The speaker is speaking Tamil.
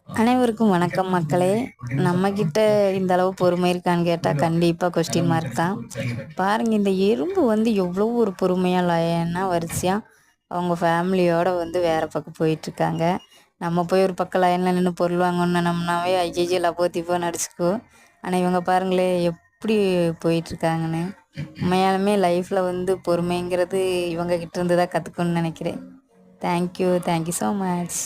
அனைவருக்கும் வணக்கம் மக்களே. நம்மக்கிட்ட இந்த அளவு பொறுமை இருக்கான்னு கேட்டால் கண்டிப்பாக கொஸ்டின் மார்க் தான். பாருங்கள், இந்த எறும்பு வந்து எவ்வளோ ஒரு பொறுமையாக லைனாக வரிசையாக அவங்க ஃபேமிலியோடு வந்து வேறு பக்கம் போயிட்டுருக்காங்க. நம்ம போய் ஒரு பக்கம் லைனில் நின்று பொருள் வாங்கணும்னாவே ஐயையோ லபோத்திப்போன்னு அடிச்சுக்குவோம். ஆனால் இவங்க பாருங்களே எப்படி போயிட்டுருக்காங்கன்னு. உண்மையாலுமே லைஃப்பில் வந்து பொறுமைங்கிறது இவங்க கிட்ட இருந்து தான் கற்றுக்கணும்னு நினைக்கிறேன். Thank you so much.